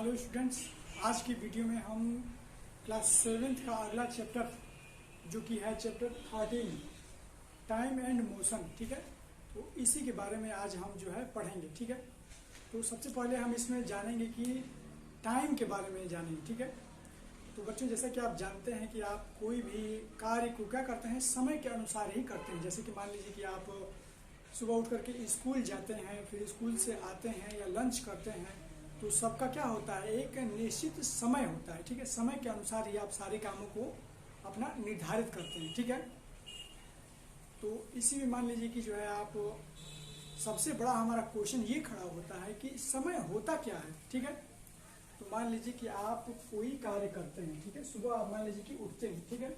Hello students, आज की video में हम क्लास 7th का अगला चैप्टर जो कि है चैप्टर 13 टाइम एंड मोशन, ठीक है। तो इसी के बारे में आज हम जो है पढ़ेंगे, ठीक है। तो सबसे पहले हम इसमें जानेंगे कि टाइम के बारे में जानेंगे, ठीक है। तो बच्चों, जैसा कि आप जानते हैं कि आप कोई भी कार्य को क्या करते हैं, समय के अनुसार ही करते हैं। जैसे कि मान लीजिए कि आप सुबह उठ करके स्कूल जाते हैं, फिर स्कूल से आते हैं या लंच करते हैं, तो सबका क्या होता है, एक निश्चित समय होता है, ठीक है। समय के अनुसार ही आप सारे कामों को अपना निर्धारित करते हैं, ठीक है। तो इसी में मान लीजिए कि जो है आप सबसे बड़ा हमारा क्वेश्चन ये खड़ा होता है कि समय होता क्या है, ठीक है। तो मान लीजिए कि आप कोई कार्य करते हैं, ठीक है। सुबह आप मान लीजिए कि उठते हैं, ठीक है।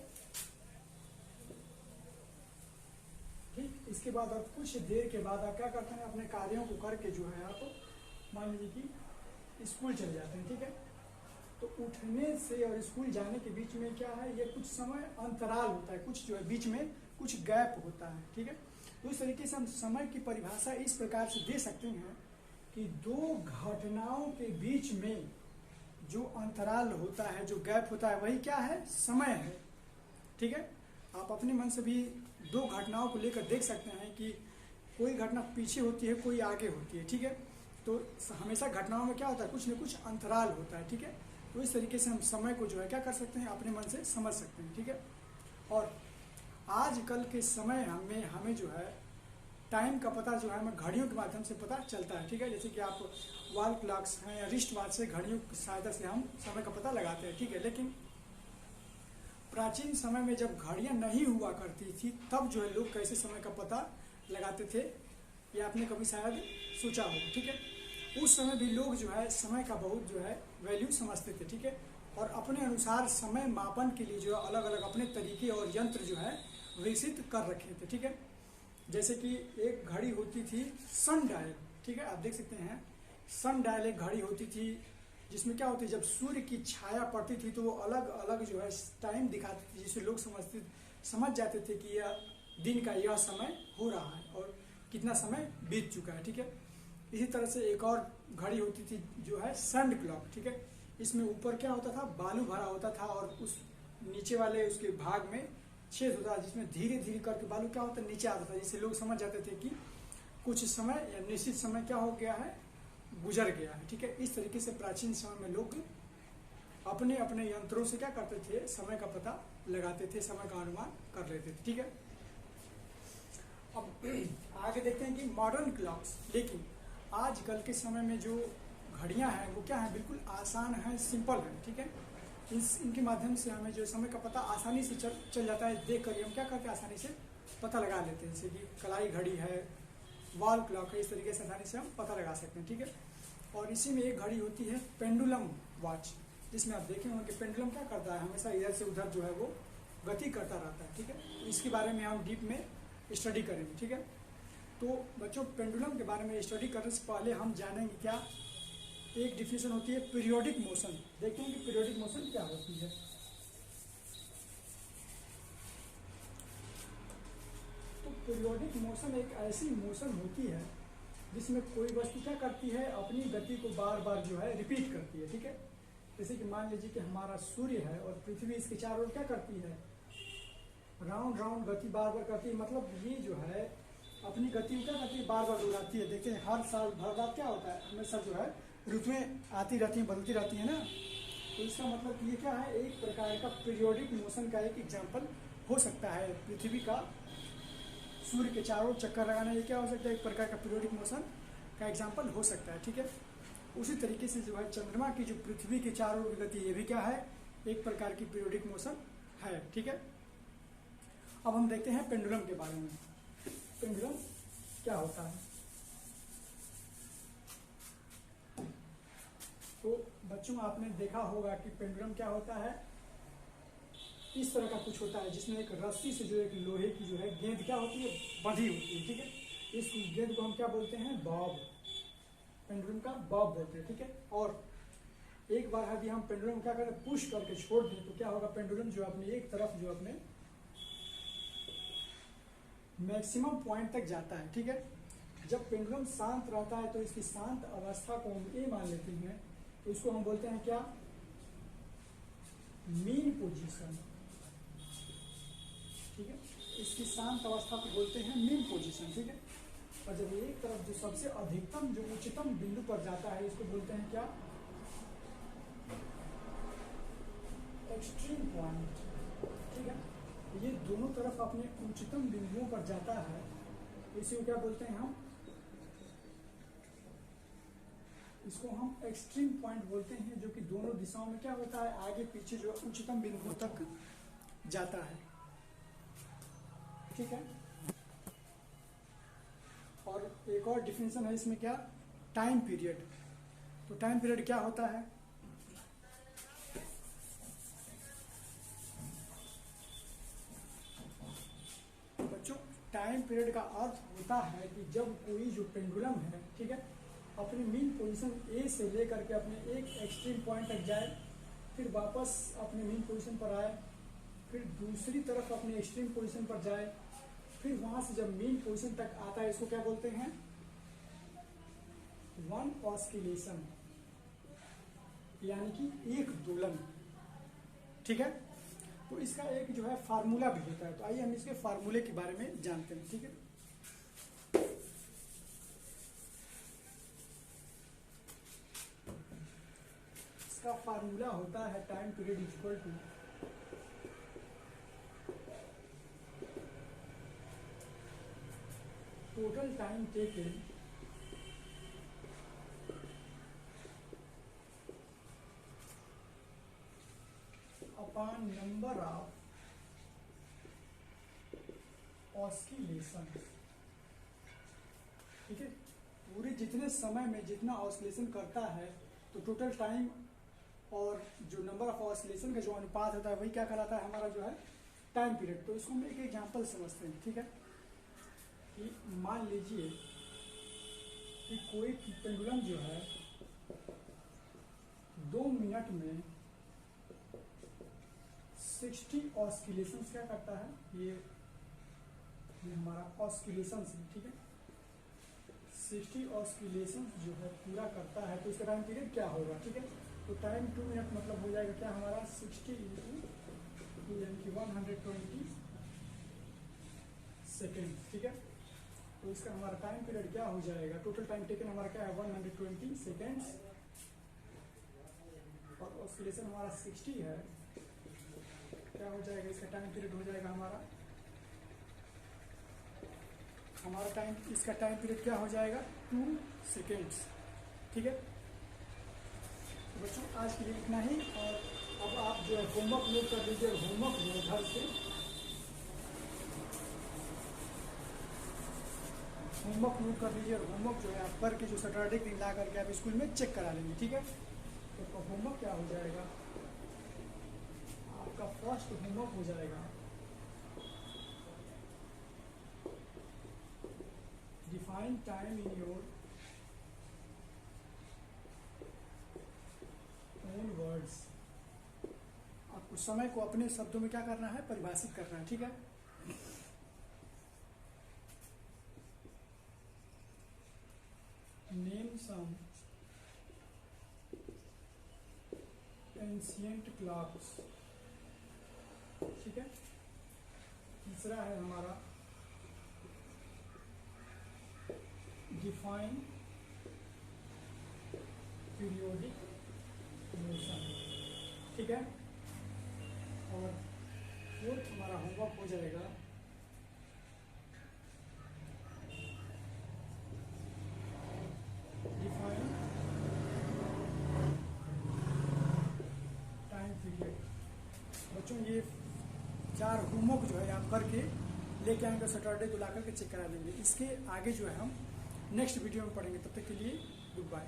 ठीक, इसके बाद आप कुछ देर के बाद आप क्या करते हैं, अपने कार्यों को करके जो है आप मान लीजिए कि स्कूल चले जाते हैं, ठीक है। तो उठने से और स्कूल जाने के बीच में क्या है, ये कुछ समय अंतराल होता है, कुछ जो है बीच में कुछ गैप होता है, ठीक है। तो इस तरीके से हम समय की परिभाषा इस प्रकार से दे सकते हैं कि दो घटनाओं के बीच में जो अंतराल होता है, जो गैप होता है, वही क्या है, समय है, ठीक है। आप अपने मन से भी दो घटनाओं को लेकर देख सकते हैं कि कोई घटना पीछे होती है, कोई आगे होती है, ठीक है। तो हमेशा घटनाओं में क्या होता है, कुछ न कुछ अंतराल होता है, ठीक है। तो इस तरीके से हम समय को जो है क्या कर सकते हैं, अपने मन से समझ सकते हैं, ठीक है। और आजकल के समय हमें जो है टाइम का पता जो है हमें घड़ियों के माध्यम से पता चलता है, ठीक है। जैसे कि आप वॉल क्लॉक्स हैं या रिस्ट वॉच से, घड़ियों की सहायता से हम समय का पता लगाते हैं, ठीक है। लेकिन प्राचीन समय में जब घड़ियां नहीं हुआ करती थी, तब जो है लोग कैसे समय का पता लगाते थे, ये आपने कभी शायद सोचा हो, ठीक है। उस समय भी लोग जो है समय का बहुत जो है वैल्यू समझते थे, ठीक है। और अपने अनुसार समय मापन के लिए जो है अलग अलग अपने तरीके और यंत्र जो है विकसित कर रखे थे, ठीक है। जैसे कि एक घड़ी होती थी सन डायल, ठीक है। आप देख सकते हैं सन डायल एक घड़ी होती थी, जिसमें क्या होती है, जब सूर्य की छाया पड़ती थी तो वो अलग अलग जो है टाइम दिखाती थी, जिससे लोग समझ जाते थे कि यह दिन का यह समय हो रहा है और कितना समय बीत चुका है, ठीक है। इसी तरह से एक और घड़ी होती थी जो है सैंड क्लॉक, ठीक है। इसमें ऊपर क्या होता था, बालू भरा होता था और उस नीचे वाले उसके भाग में छेद होता था, जिसमें धीरे धीरे करके बालू क्या होता है, नीचे आता था, जिससे लोग समझ जाते थे कि कुछ समय या निश्चित समय क्या हो गया है, गुजर गया है, ठीक है। इस तरीके से प्राचीन समय में लोग अपने अपने यंत्रों से क्या करते थे, समय का पता लगाते थे, समय का अनुमान कर लेते थे, ठीक है। अब आगे देखते हैं कि मॉडर्न क्लॉक्स, लेकिन आजकल के समय में जो घड़ियां हैं वो क्या है, बिल्कुल आसान है, सिंपल है, ठीक है। इनके माध्यम से हमें जो समय का पता आसानी से चल जाता है, देख कर हम क्या करते हैं, आसानी से पता लगा लेते हैं। जैसे कि कलाई घड़ी है, वॉल क्लॉक है, इस तरीके से आसानी से हम पता लगा सकते हैं, ठीक है। और इसी में एक घड़ी होती है पेंडुलम वॉच, जिसमें आप देखें होंगे कि पेंडुलम क्या करता है, हमेशा इधर से उधर जो है वो गति करता रहता है, ठीक है। इसके बारे में हम डीप में स्टडी करेंगे, ठीक है। तो बच्चों, पेंडुलम के बारे में स्टडी करने से पहले हम जानेंगे क्या, एक डिफिनेशन होती है पीरियोडिक मोशन। देखते हैं कि पीरियोडिक मोशन क्या होती है। तो पीरियोडिक मोशन एक ऐसी मोशन होती है जिसमें कोई वस्तु क्या करती है, अपनी गति को बार बार जो है रिपीट करती है, ठीक है। जैसे कि मान लीजिए कि हमारा सूर्य है और पृथ्वी इसके चारों ओर क्या करती है, राउंड राउंड गति बार बार करती है। मतलब ये जो है अपनी गति क्या करती है, बार बार दोहराती है। देखते हैं हर साल भर रात क्या होता है, हमेशा जो है ऋतुएं आती रहती हैं, बदलती रहती हैं ना। तो इसका मतलब ये क्या है, एक प्रकार का पीरियोडिक मोशन का एक एग्जाम्पल हो सकता है। पृथ्वी का सूर्य के चारों चक्कर लगाना, ये क्या हो सकता है, एक प्रकार का पीरियोडिक मोशन का एग्जाम्पल हो सकता है, ठीक है। उसी तरीके से जो है चंद्रमा की जो पृथ्वी के चारों की गति, ये भी क्या है, एक प्रकार की पीरियोडिक मोशन है, ठीक है। अब हम देखते हैं पेंडुलम के बारे में। पेंडुलम क्या होता है। तो बच्चों, आपने देखा होगा कि पेंडुलम क्या होता है, इस तरह का कुछ होता है जिसमें एक रस्सी से जो एक लोहे की जो है गेंद क्या होती है, बंधी होती है, ठीक है। इस गेंद को हम क्या बोलते हैं, बॉब, पेंडुलम का बॉब बोलते हैं, ठीक है। और एक बार यदि हम पेंडुलम क्या करें, पुश करके छोड़ दें तो क्या होगा, पेंडुलम जो अपने एक तरफ जो अपने मैक्सिमम पॉइंट तक जाता है, ठीक है। जब पेंडुलम शांत रहता है तो इसकी शांत अवस्था को हम ये मान लेते हैं तो इसको हम बोलते हैं क्या, मीन पोजीशन, ठीक है। इसकी शांत अवस्था को बोलते हैं मीन पोजीशन, ठीक है। और जब एक तरफ जो सबसे अधिकतम जो उच्चतम बिंदु पर जाता है इसको बोलते हैं क्या, एक्सट्रीम पॉइंट, ठीक है। ये दोनों तरफ अपने उच्चतम बिंदुओं पर जाता है, इसी को क्या बोलते हैं हम, इसको हम एक्सट्रीम पॉइंट बोलते हैं, जो कि दोनों दिशाओं में क्या होता है, आगे पीछे जो उच्चतम बिंदुओं तक जाता है, ठीक है। और एक और डिफिनेशन है इसमें क्या, टाइम पीरियड। तो टाइम पीरियड क्या होता है, बच्चों टाइम पीरियड का अर्थ होता है कि जब कोई जो पेंडुलम है, ठीक है, अपनी मीन पोजीशन ए से लेकर के अपने एक एक्सट्रीम पॉइंट तक जाए, फिर वापस अपने मीन पोजीशन पर आए, फिर दूसरी तरफ अपने एक्सट्रीम पोजीशन पर जाए, फिर वहां से जब मीन पोजीशन तक आता है इसको क्या बोलते हैं, वन ऑस्किलेशन, यानी कि एक दोलन, ठीक है। तो इसका एक जो है फार्मूला भी होता है, तो आइए हम इसके फार्मूले के बारे में जानते हैं, ठीक है। इसका फार्मूला होता है time period equal to total time taken upon number of oscillation, ठीक है। पूरे जितने समय में जितना ऑस्किलेशन करता है, तो टोटल टाइम और जो नंबर ऑफ ऑस्किलेशन का जो अनुपात होता है वही क्या कहलाता है, हमारा जो है टाइम पीरियड। तो इसको हम एक एग्जांपल समझते हैं, ठीक है। कि मान लीजिए कि कोई पेंडुलम जो है 2 मिनट में 60 ऑस्किलेशंस क्या करता है, ये हमारा ऑस्किलेशंस है, ठीक है। 60 ऑस्किलेशंस जो है पूरा करता है, तो इसका टाइम पीरियड क्या होगा, ठीक है। तो टाइम 2 मिनट मतलब हो जाएगा क्या हमारा 60 × 2 यानी कि 120 सेकेंड, ठीक है। तो इसका हमारा टाइम पीरियड क्या हो जाएगा, टोटल टाइम टेकन हमारा क्या है 120 सेकेंड्स, और ऑस्किलेशन हमारा 60 है, क्या हो जाएगा, इसका टाइम पीरियड हो जाएगा हमारा टाइम, इसका टाइम पीरियड क्या हो जाएगा 2 सेकेंड्स, ठीक है। तो बच्चों आज के लिए इतना ही, और अब आप जो है होमवर्क नोट कर लीजिए, होमवर्क जो है घर से होमवर्क नोट कर लीजिए, और होमवर्क जो है आप करके जो सैटरडे के दिन ला करके आप स्कूल में चेक करा लेंगे, ठीक है। तो होमवर्क क्या हो जाएगा, आपका फर्स्ट होमवर्क हो जाएगा define time in your own words. आपको समय को अपने शब्दों में क्या करना है, परिभाषित करना है, ठीक है। नेम सम एंशिएंट क्लॉक्स, ठीक है। तीसरा है हमारा डिफाइन पीरियोडिक मोशन, ठीक है। और फोर्थ हमारा होमवर्क हो जाएगा डिफाइन टाइम पीरियड। बच्चों ये 4 होमवर्क जो है आप करके लेके आएंगे सैटरडे को ला करके चेक करा लेंगे। इसके आगे जो है हम नेक्स्ट वीडियो में पढ़ेंगे, तब तक के लिए गुड बाय।